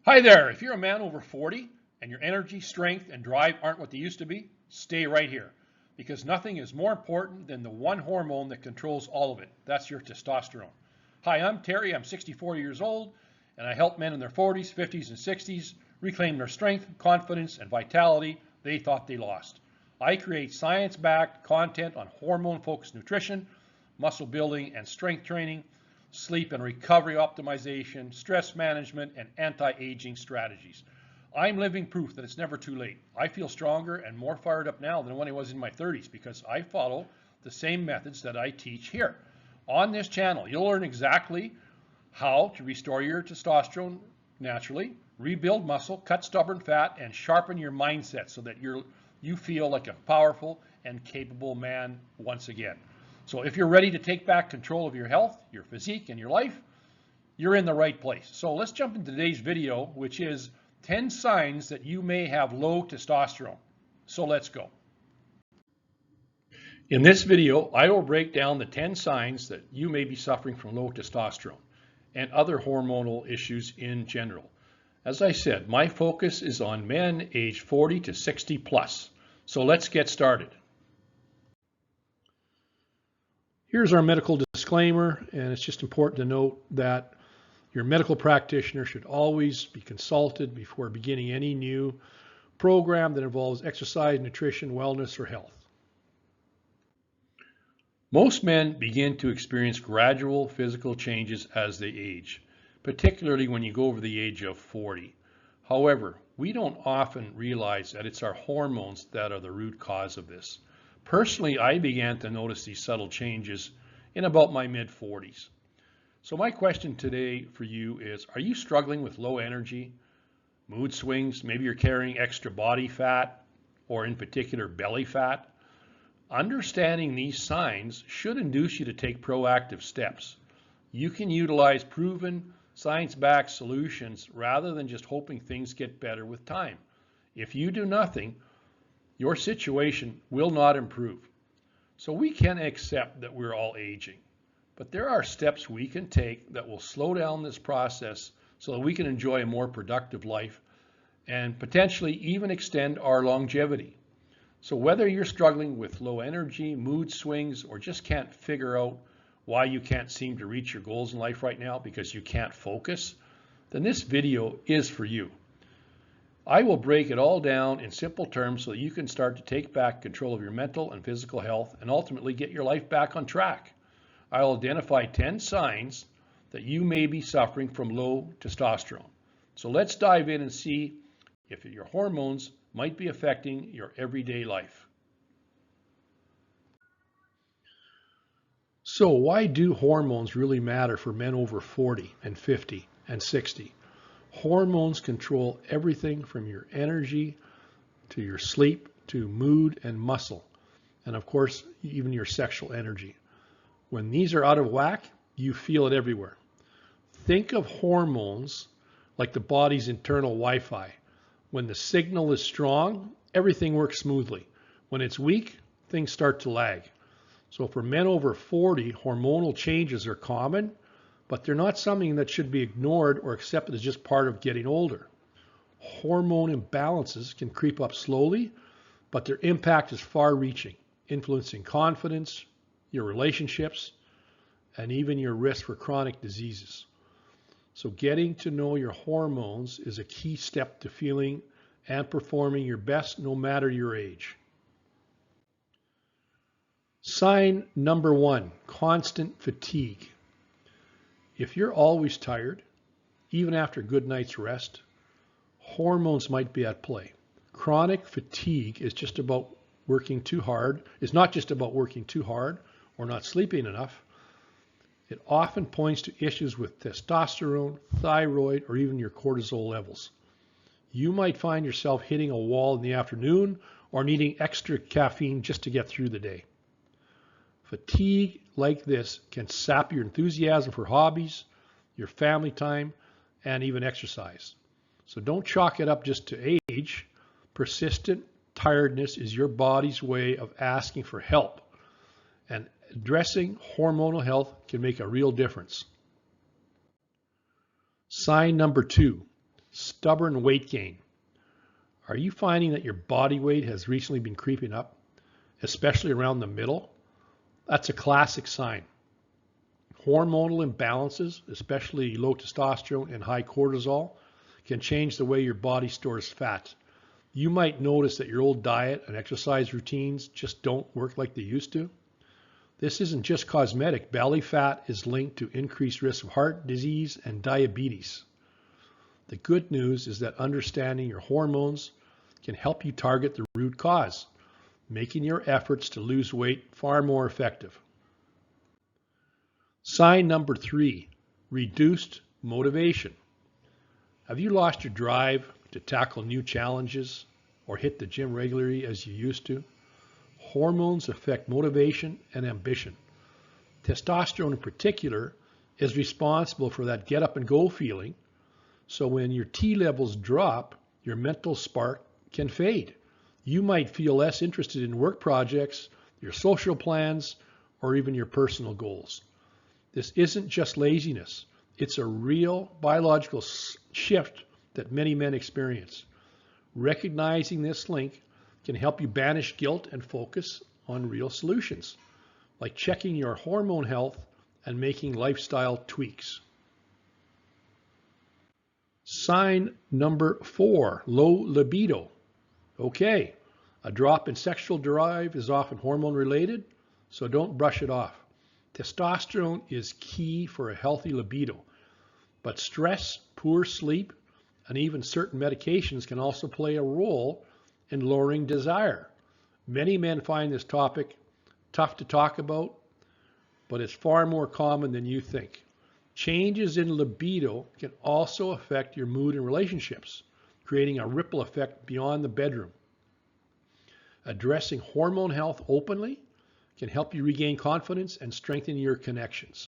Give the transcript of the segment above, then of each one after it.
Hi there. If you're a man over 40 and your energy, strength, and drive aren't what they used to be, stay right here because nothing is more important than the one hormone that controls all of it. That's your testosterone. Hi, I'm Terry. I'm 64 years old and I help men in their 40s, 50s, and 60s reclaim their strength, confidence, and vitality they thought they lost. I create science-backed content on hormone-focused nutrition, muscle building and strength training, sleep and recovery optimization, stress management, and anti-aging strategies. I'm living proof that it's never too late. I feel stronger and more fired up now than when I was in my 30s because I follow the same methods that I teach here. On this channel, you'll learn exactly how to restore your testosterone naturally, rebuild muscle, cut stubborn fat, and sharpen your mindset so that you feel like a powerful and capable man once again. So if you're ready to take back control of your health, your physique, and your life, you're in the right place. So let's jump into today's video, which is 10 signs that you may have low testosterone. So let's go. In this video, I will break down the 10 signs that you may be suffering from low testosterone and other hormonal issues in general. As I said, my focus is on men aged 40 to 60 plus. So let's get started. Here's our medical disclaimer, and it's just important to note that your medical practitioner should always be consulted before beginning any new program that involves exercise, nutrition, wellness, or health. Most men begin to experience gradual physical changes as they age, particularly when you go over the age of 40. However, we don't often realize that it's our hormones that are the root cause of this. Personally, I began to notice these subtle changes in about my mid-40s. So my question today for you is, are you struggling with low energy, mood swings? Maybe you're carrying extra body fat, or in particular belly fat. Understanding these signs should induce you to take proactive steps. You can utilize proven science-backed solutions rather than just hoping things get better with time. If you do nothing, your situation will not improve. So we can accept that we're all aging, but there are steps we can take that will slow down this process so that we can enjoy a more productive life and potentially even extend our longevity. So whether you're struggling with low energy, mood swings, or just can't figure out why you can't seem to reach your goals in life right now because you can't focus, then this video is for you. I will break it all down in simple terms so that you can start to take back control of your mental and physical health and ultimately get your life back on track. I'll identify 10 signs that you may be suffering from low testosterone. So let's dive in and see if your hormones might be affecting your everyday life. So why do hormones really matter for men over 40 and 50 and 60? Hormones control everything from your energy to your sleep to mood and muscle, and of course even your sexual energy. When these are out of whack, you feel it everywhere. Think of hormones like the body's internal Wi-Fi. When the signal is strong, everything works smoothly. When it's weak, things start to lag. So for men over 40, hormonal changes are common, but they're not something that should be ignored or accepted as just part of getting older. Hormone imbalances can creep up slowly, but their impact is far-reaching, influencing confidence, your relationships, and even your risk for chronic diseases. So getting to know your hormones is a key step to feeling and performing your best no matter your age. Sign number 1, constant fatigue. If you're always tired, even after a good night's rest, hormones might be at play. Chronic fatigue is not just about working too hard or not sleeping enough. It often points to issues with testosterone, thyroid, or even your cortisol levels. You might find yourself hitting a wall in the afternoon or needing extra caffeine just to get through the day. Fatigue like this can sap your enthusiasm for hobbies, your family time, and even exercise. So don't chalk it up just to age. Persistent tiredness is your body's way of asking for help, and addressing hormonal health can make a real difference. Sign number 2, Stubborn weight gain. Are you finding that your body weight has recently been creeping up, especially around the middle? That's a classic sign. Hormonal imbalances, especially low testosterone and high cortisol, can change the way your body stores fat. You might notice that your old diet and exercise routines just don't work like they used to. This isn't just cosmetic. Belly fat is linked to increased risk of heart disease and diabetes. The good news is that understanding your hormones can help you target the root cause, making your efforts to lose weight far more effective. Sign number 3, reduced motivation. Have you lost your drive to tackle new challenges or hit the gym regularly as you used to? Hormones affect motivation and ambition. Testosterone in particular is responsible for that get up and go feeling. So when your T levels drop, your mental spark can fade. You might feel less interested in work projects, your social plans, or even your personal goals. This isn't just laziness. It's a real biological shift that many men experience. Recognizing this link can help you banish guilt and focus on real solutions, like checking your hormone health and making lifestyle tweaks. Sign number 4, low libido. Okay, a drop in sexual drive is often hormone related, so don't brush it off. Testosterone is key for a healthy libido, but stress, poor sleep, and even certain medications can also play a role in lowering desire. Many men find this topic tough to talk about, but it's far more common than you think. Changes in libido can also affect your mood and relationships, creating a ripple effect beyond the bedroom. Addressing hormone health openly can help you regain confidence and strengthen your connections.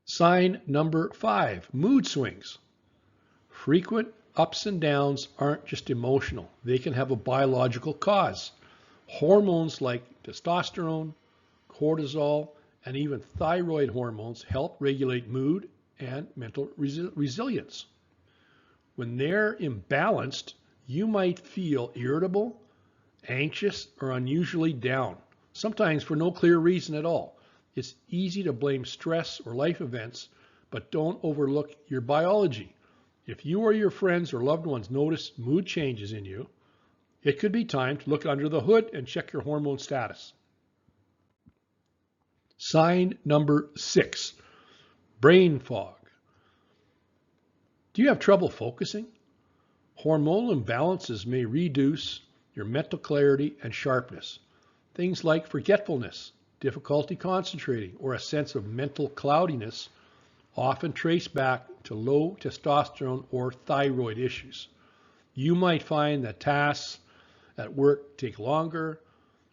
Sign number 5, mood swings. Frequent ups and downs aren't just emotional. They can have a biological cause. Hormones like testosterone, cortisol, and even thyroid hormones help regulate mood and mental resilience. When they're imbalanced, you might feel irritable, anxious, or unusually down, sometimes for no clear reason at all. It's easy to blame stress or life events, but don't overlook your biology. If you or your friends or loved ones notice mood changes in you, it could be time to look under the hood and check your hormone status. Sign number 6, brain fog. Do you have trouble focusing? Hormonal imbalances may reduce your mental clarity and sharpness. Things like forgetfulness, difficulty concentrating, or a sense of mental cloudiness often trace back to low testosterone or thyroid issues. You might find that tasks at work take longer,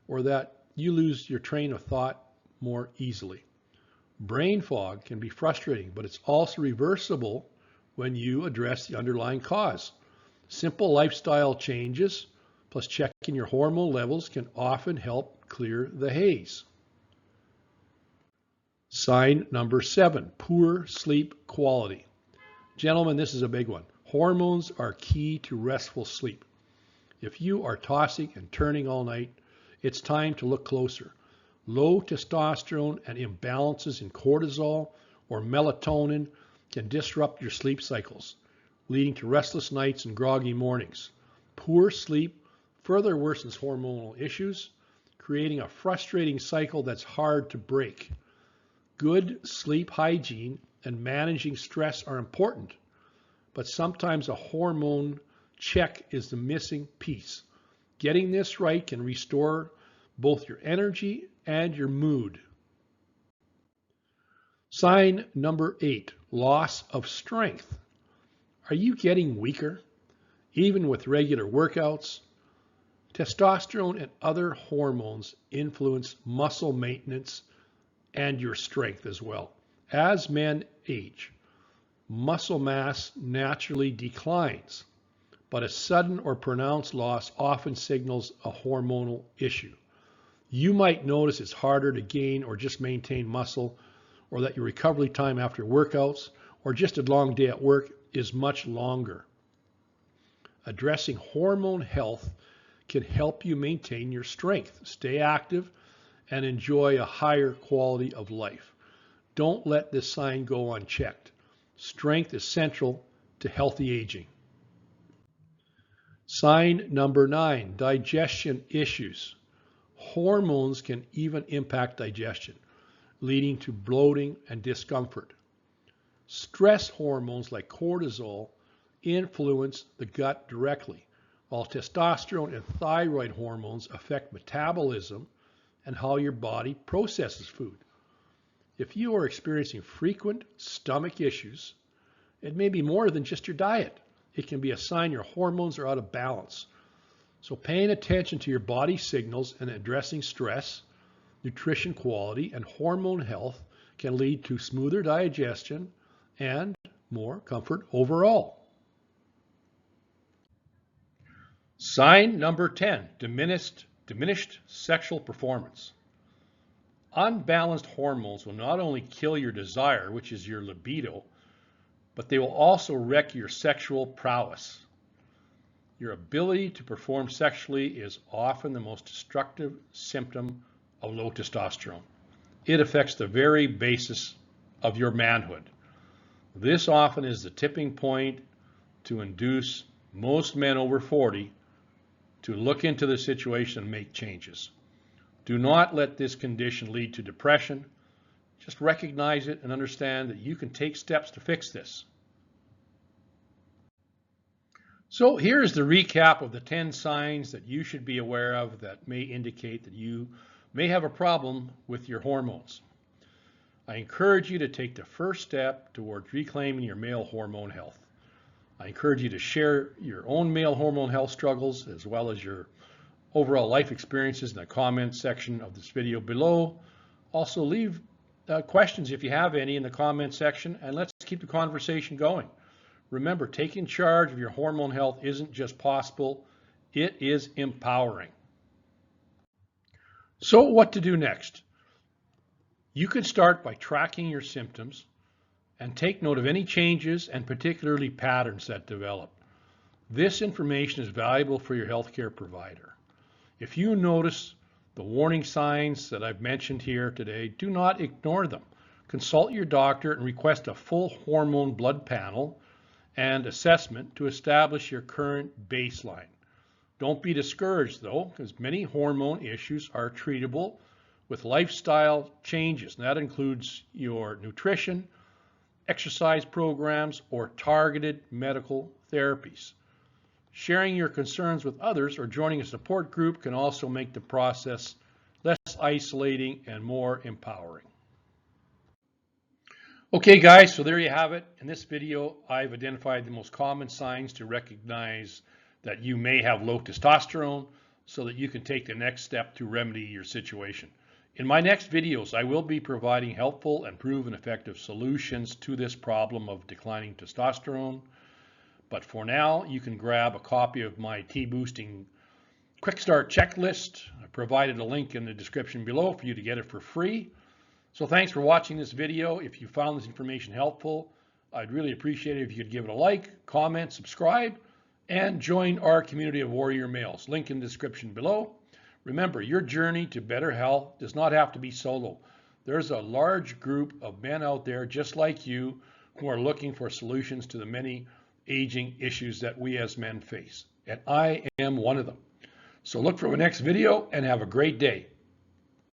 or that you lose your train of thought more easily. Brain fog can be frustrating, but it's also reversible when you address the underlying cause. Simple lifestyle changes plus checking your hormone levels can often help clear the haze. Sign number 7, poor sleep quality. Gentlemen, this is a big one. Hormones are key to restful sleep. If you are tossing and turning all night, it's time to look closer. Low testosterone and imbalances in cortisol or melatonin can disrupt your sleep cycles, leading to restless nights and groggy mornings. Poor sleep further worsens hormonal issues, creating a frustrating cycle that's hard to break. Good sleep hygiene and managing stress are important, but sometimes a hormone check is the missing piece. Getting this right can restore both your energy and your mood. Sign number 8, loss of strength. Are you getting weaker, even with regular workouts? Testosterone and other hormones influence muscle maintenance and your strength as well. As men age, muscle mass naturally declines, but a sudden or pronounced loss often signals a hormonal issue. You might notice it's harder to gain or just maintain muscle, or that your recovery time after workouts or just a long day at work is much longer. Addressing hormone health can help you maintain your strength, stay active, and enjoy a higher quality of life. Don't let this sign go unchecked. Strength is central to healthy aging. Sign number 9, digestion issues. Hormones can even impact digestion, leading to bloating and discomfort. Stress hormones like cortisol influence the gut directly, while testosterone and thyroid hormones affect metabolism and how your body processes food. If you are experiencing frequent stomach issues, it may be more than just your diet. It can be a sign your hormones are out of balance. So paying attention to your body signals and addressing stress, nutrition quality, and hormone health can lead to smoother digestion and more comfort overall. Sign number 10, diminished sexual performance. Unbalanced hormones will not only kill your desire, which is your libido, but they will also wreck your sexual prowess. Your ability to perform sexually is often the most destructive symptom of low testosterone. It affects the very basis of your manhood. This often is the tipping point to induce most men over 40 to look into the situation and make changes. Do not let this condition lead to depression. Just recognize it and understand that you can take steps to fix this. So here's the recap of the 10 signs that you should be aware of that may indicate that you may have a problem with your hormones. I encourage you to take the first step towards reclaiming your male hormone health. I encourage you to share your own male hormone health struggles as well as your overall life experiences in the comments section of this video below. Also leave questions if you have any in the comment section, and let's keep the conversation going. Remember, taking charge of your hormone health isn't just possible, it is empowering. So what to do next? You can start by tracking your symptoms and take note of any changes and particularly patterns that develop. This information is valuable for your healthcare provider. If you notice the warning signs that I've mentioned here today, do not ignore them. Consult your doctor and request a full hormone blood panel and assessment to establish your current baseline. Don't be discouraged though, because many hormone issues are treatable with lifestyle changes, and that includes your nutrition, exercise programs, or targeted medical therapies. Sharing your concerns with others or joining a support group can also make the process less isolating and more empowering. Okay guys, so there you have it. In this video, I've identified the most common signs to recognize that you may have low testosterone so that you can take the next step to remedy your situation. In my next videos, I will be providing helpful and proven effective solutions to this problem of declining testosterone. But for now, you can grab a copy of my T-Boosting Quick Start Checklist. I provided a link in the description below for you to get it for free. So thanks for watching this video. If you found this information helpful, I'd really appreciate it if you could give it a like, comment, subscribe, and join our community of warrior males. Link in the description below. Remember, your journey to better health does not have to be solo. There's a large group of men out there just like you who are looking for solutions to the many aging issues that we as men face. And I am one of them. So look for my next video and have a great day.